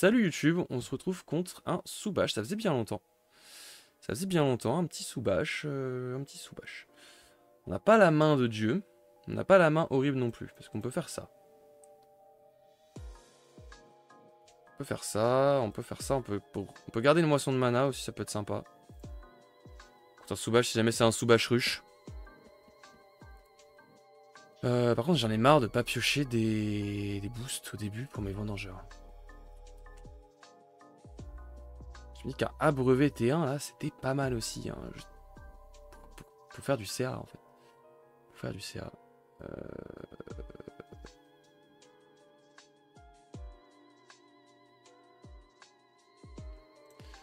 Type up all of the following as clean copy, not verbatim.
Salut YouTube, on se retrouve contre un Soubache, ça faisait bien longtemps. Ça faisait bien longtemps, un petit Soubache, On n'a pas la main de Dieu, on n'a pas la main horrible non plus, parce qu'on peut faire ça. On peut faire ça, on peut faire ça, on peut garder une moisson de mana aussi, ça peut être sympa. Contre un Soubache, si jamais c'est un Soubache ruche. Par contre, j'en ai marre de pas piocher des boosts au début pour mes vendangeurs. Je me dis qu'un abreuvé T1 là, c'était pas mal aussi. Hein. Pour faire du CA en fait. Pour faire du CA.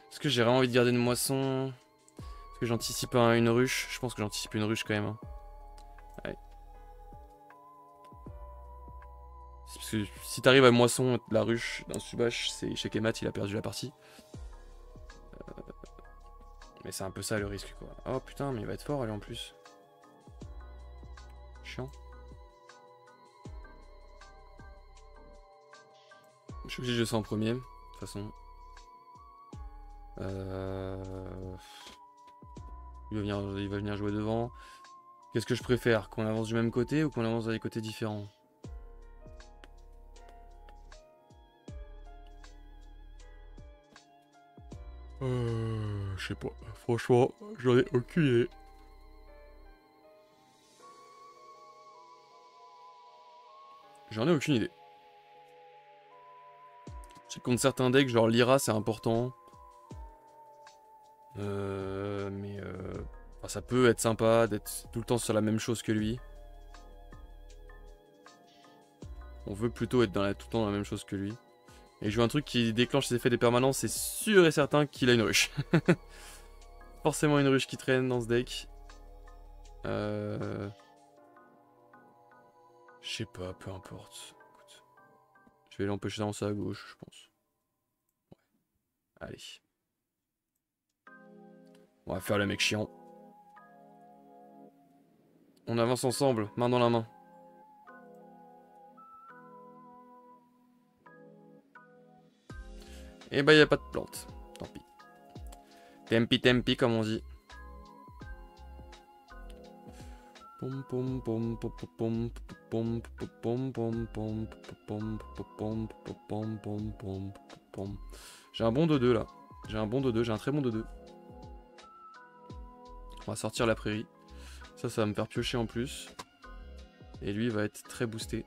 Est-ce que j'ai vraiment envie de garder une moisson? Est-ce que j'anticipe une ruche? Je pense que j'anticipe une ruche quand même. Hein. Ouais. Parce que si t'arrives à moisson la ruche d'un Soubache, c'est chez Kemat, il a perdu la partie. Mais c'est un peu ça le risque quoi. Oh putain, mais il va être fort lui en plus. Chiant. Je suis obligé de jouer ça en premier, de toute façon. Il va venir jouer devant. Qu'est-ce que je préfère? Qu'on avance du même côté ou qu'on avance dans des côtés différents? Je sais pas. Franchement, j'en ai aucune idée. J'en ai aucune idée. Je sais que contre certains decks, genre Lyra, c'est important. Enfin, ça peut être sympa d'être tout le temps sur la même chose que lui. On veut plutôt être tout le temps dans la même chose que lui. Et je joue un truc qui déclenche ses effets des permanences, c'est sûr et certain qu'il a une ruche. Forcément une ruche qui traîne dans ce deck. Je sais pas, peu importe. Écoute, je vais l'empêcher d'avancer à gauche, je pense. Ouais. Allez. On va faire le mec chiant. On avance ensemble, main dans la main. Et bah y a pas de plante. Tant pis. Tempi tempi comme on dit. J'ai un bon 2-2 là. J'ai un bon 2-2, j'ai un très bon 2-2. On va sortir la prairie. Ça va me faire piocher en plus. Et lui, il va être très boosté.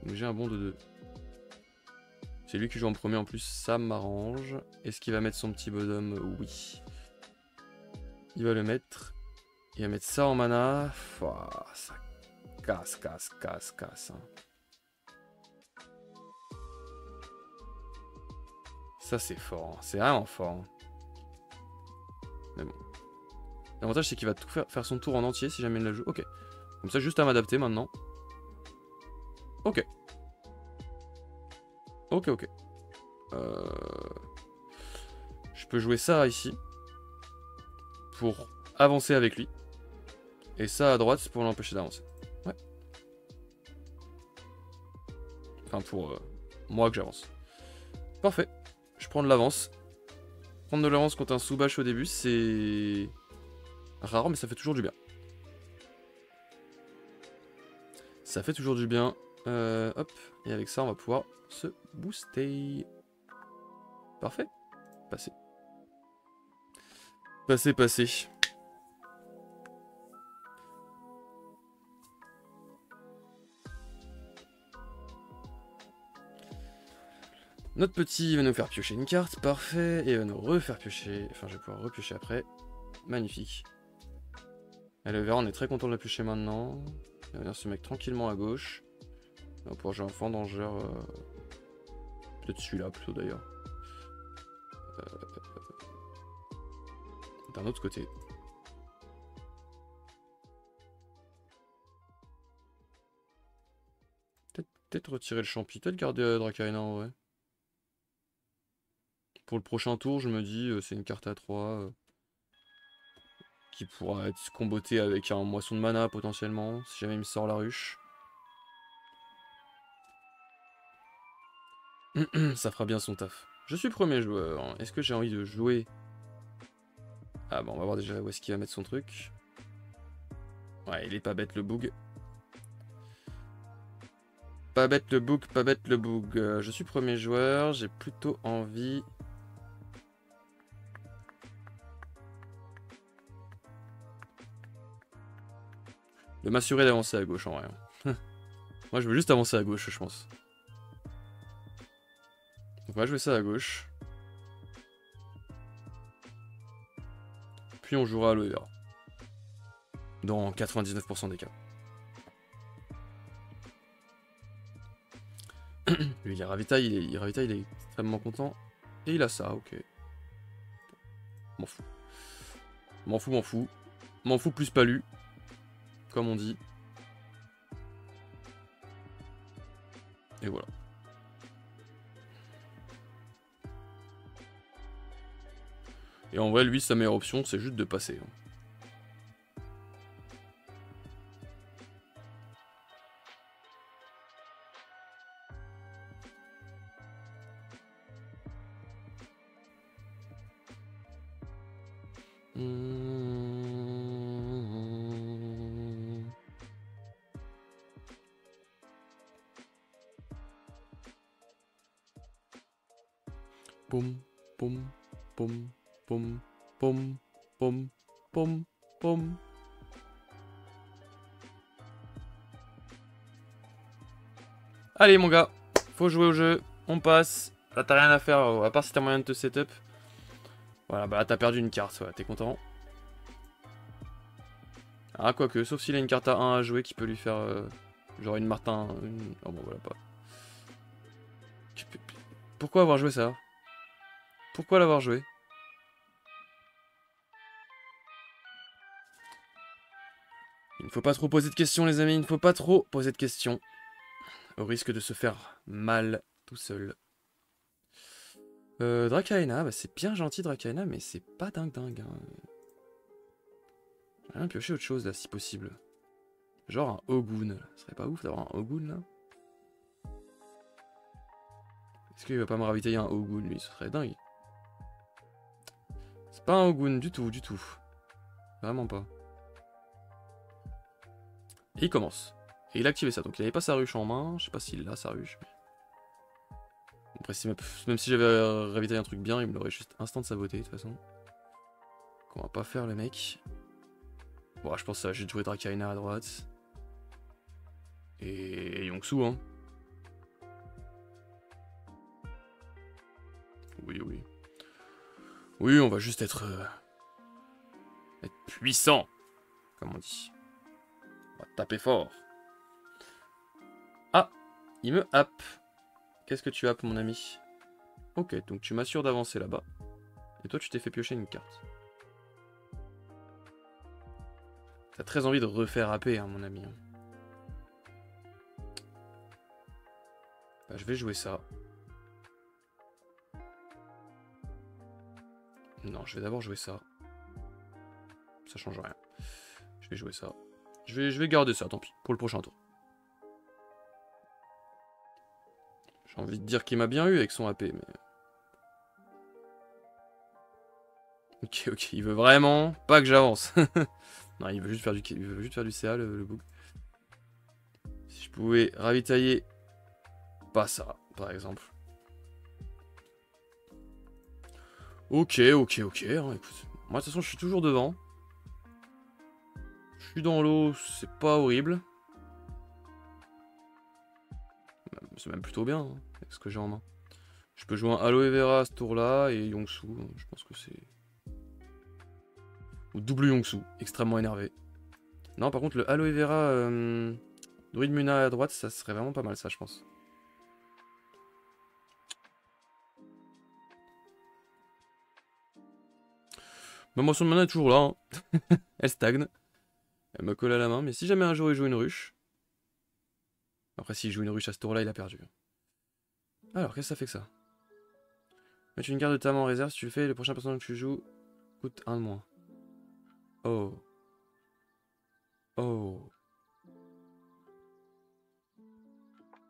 Donc j'ai un bon 2-2. C'est lui qui joue en premier en plus, ça m'arrange. Est-ce qu'il va mettre son petit bonhomme? Oui. Il va le mettre. Il va mettre ça en mana. Ouah, ça casse. Hein. Ça c'est fort, hein. C'est vraiment fort. Hein. Mais bon. L'avantage c'est qu'il va tout faire son tour en entier si jamais il la joue. Ok. Comme ça juste à m'adapter maintenant. Ok. Ok. Je peux jouer ça ici. Pour avancer avec lui. Et ça à droite pour l'empêcher d'avancer. Ouais. Enfin pour moi que j'avance. Parfait. Je prends de l'avance. Prendre de l'avance contre un Soubache au début, c'est rare, mais ça fait toujours du bien. Ça fait toujours du bien. Hop. Et avec ça, on va pouvoir se booster. Parfait. Passé. Passé. Notre petit va nous faire piocher une carte, parfait, et va nous refaire piocher, enfin je vais pouvoir repiocher après, magnifique. Et le vert, on est très content de le piocher maintenant, il va venir se mettre tranquillement à gauche, on va pouvoir jouer un vendangeur, peut-être celui-là plutôt d'ailleurs, d'un autre côté. Peut-être retirer le champi, peut-être garder Dracaena en vrai. Pour le prochain tour, je me dis, c'est une carte à 3 qui pourra être combotée avec un moisson de mana potentiellement, si jamais il me sort la ruche. Ça fera bien son taf. Je suis premier joueur. Est-ce que j'ai envie de jouer? Ah bon, on va voir déjà où est-ce qu'il va mettre son truc. Ouais, il est pas bête le boug. Pas bête le boug, pas bête le boug. Je suis premier joueur, j'ai plutôt envie... de m'assurer d'avancer à gauche en vrai. Moi je veux juste avancer à gauche je pense. Donc on va jouer ça à gauche. Puis on jouera à l'OER. Dans 99% des cas. Lui il ravitaille, il ravitaille, il est extrêmement content. Et il a ça, ok. M'en fous. M'en fous, m'en fous. M'en fous plus palu. Comme on dit. Et voilà. Et en vrai, lui, sa meilleure option, c'est juste de passer. Poum, poum, poum, poum, poum, poum, poum, poum. Allez mon gars, faut jouer au jeu, on passe. Là t'as rien à faire, à part si t'as moyen de te setup. Voilà, bah là t'as perdu une carte, ouais, t'es content. Ah quoique, sauf s'il a une carte à 1 à jouer qui peut lui faire genre une Martin... Une... Oh bon voilà pas. Pourquoi avoir joué ça? Pourquoi l'avoir joué? Il ne faut pas trop poser de questions les amis, il ne faut pas trop poser de questions. Au risque de se faire mal tout seul. Drakaena, bah c'est bien gentil Drakaena, mais c'est pas dingue. Hein. J'aimerais bien piocher autre chose là si possible. Genre un Ogun. Ce serait pas ouf d'avoir un Ogun là? Est-ce qu'il va pas me ravitailler un Ogun lui? Ce serait dingue. C'est pas un Ogun du tout. Vraiment pas. Et il commence. Et il a activé ça, donc il avait pas sa ruche en main. Je sais pas s'il a sa ruche. Après, même si j'avais ravitaillé un truc bien, il me l'aurait juste instant saboté de toute façon. Qu'on va pas faire le mec. Bon, je pense que ça va juste jouer Drakaena à droite. Et Yongsu, hein. Oui. Oui, on va juste être puissant, comme on dit. On va taper fort. Ah, il me happe. Qu'est-ce que tu happes, mon ami? Ok, donc tu m'assures d'avancer là-bas. Et toi, tu t'es fait piocher une carte. T'as très envie de refaire happer, hein, mon ami. Bah, je vais jouer ça. Non, je vais d'abord jouer ça. Ça change rien. Je vais jouer ça. Je vais garder ça, tant pis, pour le prochain tour. J'ai envie de dire qu'il m'a bien eu avec son AP, mais... Ok, il veut vraiment pas que j'avance. Non, il veut juste faire du CA, le bouc. Si je pouvais ravitailler... Pas ça, par exemple. Ok, hein, écoute. Moi, de toute façon, je suis toujours devant. Je suis dans l'eau, c'est pas horrible. C'est même plutôt bien, hein, avec ce que j'ai en main. Je peux jouer un Aloe Vera à ce tour-là, et Yongsu, je pense que c'est... Ou double Yongsu, extrêmement énervé. Non, par contre, le Aloe Vera Druid Muna à droite, ça serait vraiment pas mal, ça, je pense. Ma moisson de mana est toujours là, hein. Elle stagne. Elle me colle à la main, mais si jamais un jour il joue une ruche... Après, s'il joue une ruche à ce tour-là, il a perdu. Alors, qu'est-ce que ça fait que ça? Mettre une carte de ta main en réserve, si tu le fais, le prochain personnage que tu joues coûte 1 de moins. Oh. Oh,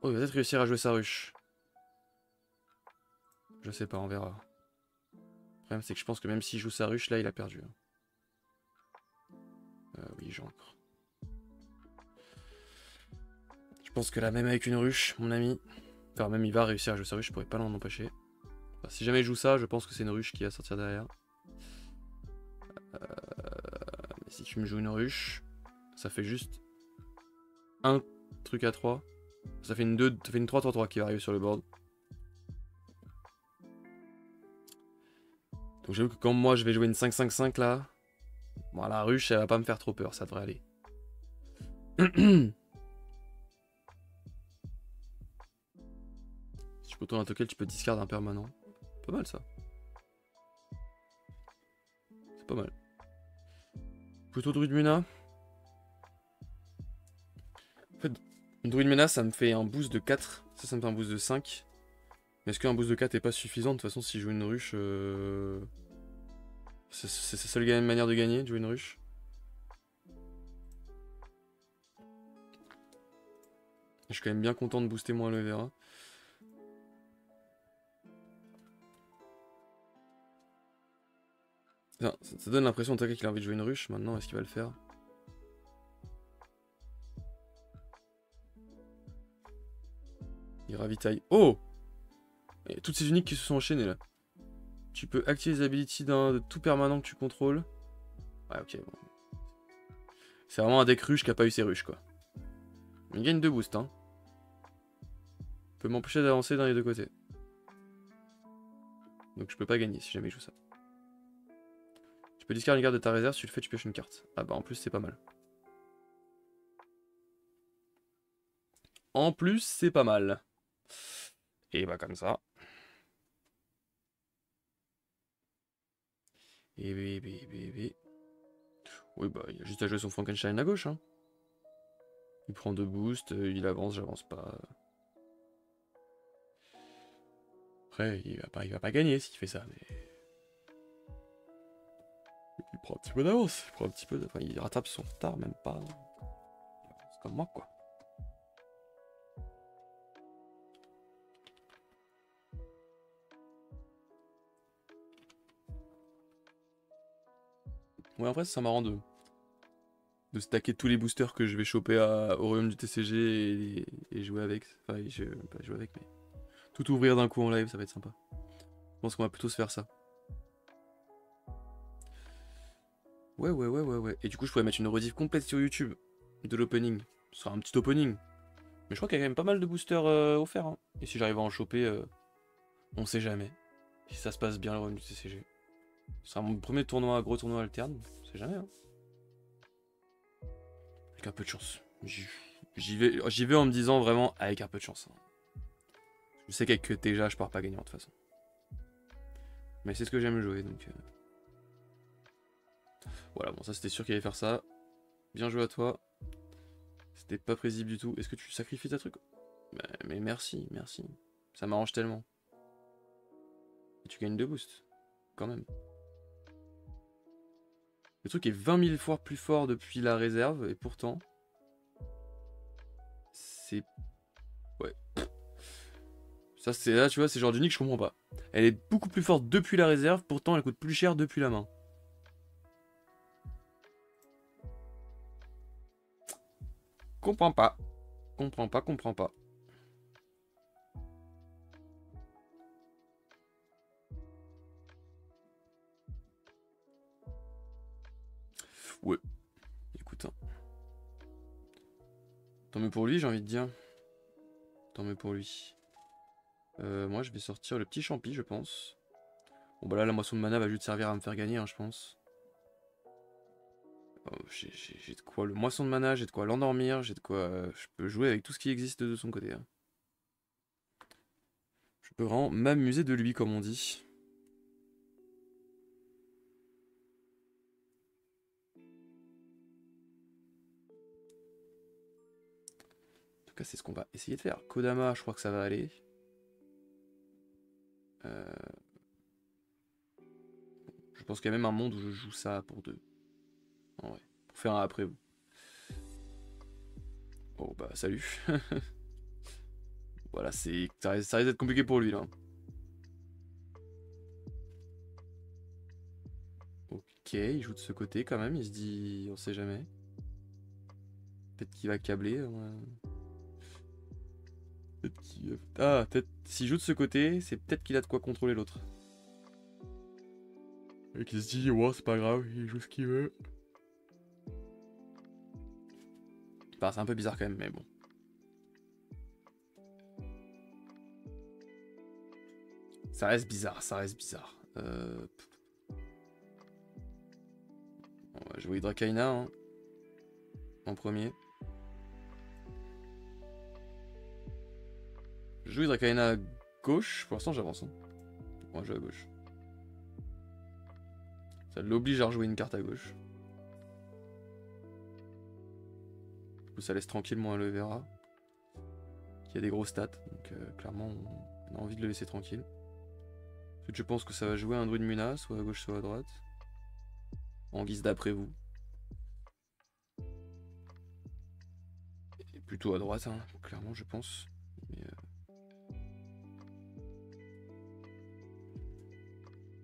il va peut-être réussir à jouer sa ruche. Je sais pas, on verra. Le problème c'est que je pense que même s'il joue sa ruche, là il a perdu. Oui, j'ancre. Je pense que là, même avec une ruche, mon ami... Enfin, même il va réussir à jouer sa ruche, je pourrais pas l'en empêcher. Enfin, si jamais il joue ça, je pense que c'est une ruche qui va sortir derrière. Mais si tu me joues une ruche, ça fait juste un truc à 3. Ça fait une 2, ça fait une 3-3-3 qui va arriver sur le board. Donc j'avoue que quand moi je vais jouer une 5-5-5 là, bon, la ruche elle va pas me faire trop peur, ça devrait aller. Si tu peux tourner un token, tu peux discard un permanent. Pas mal ça. C'est pas mal. Plutôt Druid Muna. En fait, Druid Muna ça me fait un boost de 4. Ça me fait un boost de 5. Mais est-ce qu'un boost de 4 est pas suffisant? De toute façon, si je joue une ruche... C'est sa seule manière de gagner, de jouer une ruche. Je suis quand même bien content de booster mon aloe vera. Ça donne l'impression en tout cas qu'il a envie de jouer une ruche. Maintenant, est-ce qu'il va le faire? Il ravitaille. Oh! Et toutes ces uniques qui se sont enchaînées là. Tu peux activer les abilities de tout permanent que tu contrôles. Ouais, ok, bon. C'est vraiment un deck ruche qui a pas eu ses ruches, quoi. Il gagne 2 boosts, hein. Il peut m'empêcher d'avancer dans les deux côtés. Donc je peux pas gagner si jamais je joue ça. Tu peux discard une carte de ta réserve, si tu le fais, tu pioches une carte. Ah bah en plus, c'est pas mal. En plus, c'est pas mal. Et bah comme ça. Et. Oui, bah il a juste à jouer son Frankenstein à gauche, hein. Il prend 2 boosts, il avance, j'avance pas. Après, il va pas gagner s'il fait ça, mais... Il prend un petit peu d'avance, il prend un petit peu enfin, il rattrape son retard, même pas. C'est comme moi, quoi. Ouais, en vrai, c'est marrant de stacker tous les boosters que je vais choper au royaume du TCG et jouer avec. Enfin, pas jouer avec, mais tout ouvrir d'un coup en live, ça va être sympa. Je pense qu'on va plutôt se faire ça. Ouais. Et du coup, je pourrais mettre une rediff complète sur YouTube de l'opening. Ce sera un petit opening. Mais je crois qu'il y a quand même pas mal de boosters offerts. Hein. Et si j'arrive à en choper, on sait jamais. Si ça se passe bien le royaume du TCG. Ce sera mon premier tournoi, gros tournoi alterne. On sait jamais. Hein. Avec un peu de chance. J'y vais en me disant vraiment avec un peu de chance. Hein. Je sais qu'avec TJ, je pars pas gagnant de toute façon. Mais c'est ce que j'aime jouer donc. Voilà, bon, ça c'était sûr qu'il allait faire ça. Bien joué à toi. C'était pas prévisible du tout. Est-ce que tu sacrifies ta truc? Mais merci. Ça m'arrange tellement. Et tu gagnes 2 boosts. Quand même. Le truc est 20 000 fois plus fort depuis la réserve. Et pourtant... C'est... Ouais. Ça, c'est là, tu vois, c'est genre d'unique, je comprends pas. Elle est beaucoup plus forte depuis la réserve. Pourtant, elle coûte plus cher depuis la main. Comprends pas. Comprends pas. Ouais. Écoute, hein. Tant mieux pour lui, j'ai envie de dire. Tant mieux pour lui. Moi, je vais sortir le petit champi, je pense. Bon, bah là, la moisson de mana va juste servir à me faire gagner, hein, je pense. Oh, j'ai de quoi le moisson de mana, j'ai de quoi l'endormir, j'ai de quoi... je peux jouer avec tout ce qui existe de son côté. Hein. Je peux vraiment m'amuser de lui, comme on dit. En tout cas, c'est ce qu'on va essayer de faire. Kodama, je crois que ça va aller. Je pense qu'il y a même un monde où je joue ça pour 2. En vrai, pour faire un après vous. Oh bah salut. Voilà, ça risque d'être compliqué pour lui là. Ok, il joue de ce côté quand même, il se dit, on sait jamais. Peut-être qu'il va câbler. Peut-être qu'il... Ah, peut-être s'il joue de ce côté, c'est peut-être qu'il a de quoi contrôler l'autre. Et qu'il se dit, ouais, c'est pas grave, il joue ce qu'il veut. Bah, c'est un peu bizarre quand même, mais bon. Ça reste bizarre, ça reste bizarre. On va jouer Hydrakaina hein, en premier. Je joue Hydrakaina à gauche, pour l'instant j'avance. Hein. On va jouer à gauche. Ça l'oblige à rejouer une carte à gauche. Du coup ça laisse tranquillement aloe vera. Qui a des gros stats, donc clairement on a envie de le laisser tranquille. Ensuite je pense que ça va jouer un druide Muna, soit à gauche soit à droite. En guise d'après vous. Et plutôt à droite, hein, clairement je pense. Mais,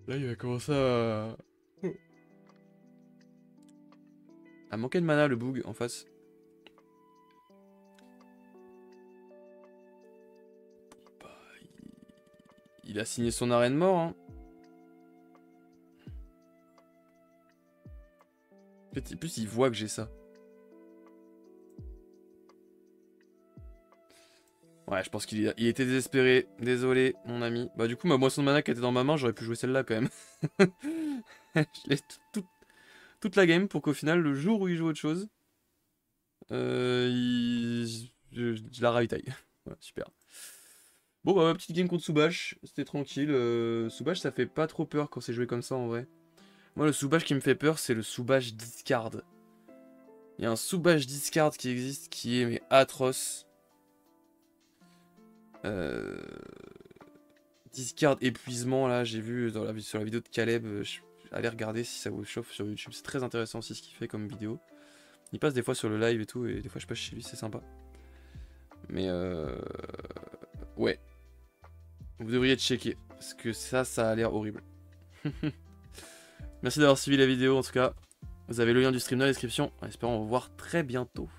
là il va commencer à manquer de mana le boog en face. Bah, il a signé son arène mort. Hein. En fait, plus il voit que j'ai ça. Ouais, je pense qu'il était désespéré. Désolé, mon ami. Bah, du coup, ma moisson de mana qui était dans ma main, j'aurais pu jouer celle-là quand même. Je l'ai toute la game pour qu'au final, le jour où il joue autre chose, je la ravitaille. Voilà, super. Bon, bah, petite game contre Soubash. C'était tranquille. Soubash, ça fait pas trop peur quand c'est joué comme ça en vrai. Moi, le Soubash qui me fait peur, c'est le Soubash discard. Il y a un Soubash discard qui existe qui est mais atroce. Discard épuisement là, j'ai vu sur la vidéo de Caleb, allez regarder si ça vous chauffe sur YouTube, c'est très intéressant aussi ce qu'il fait comme vidéo. Il passe des fois sur le live et tout, et des fois je passe chez lui, c'est sympa. Mais ouais, vous devriez checker, parce que ça a l'air horrible. Merci d'avoir suivi la vidéo en tout cas, vous avez le lien du stream dans la description, en espérant vous voir très bientôt.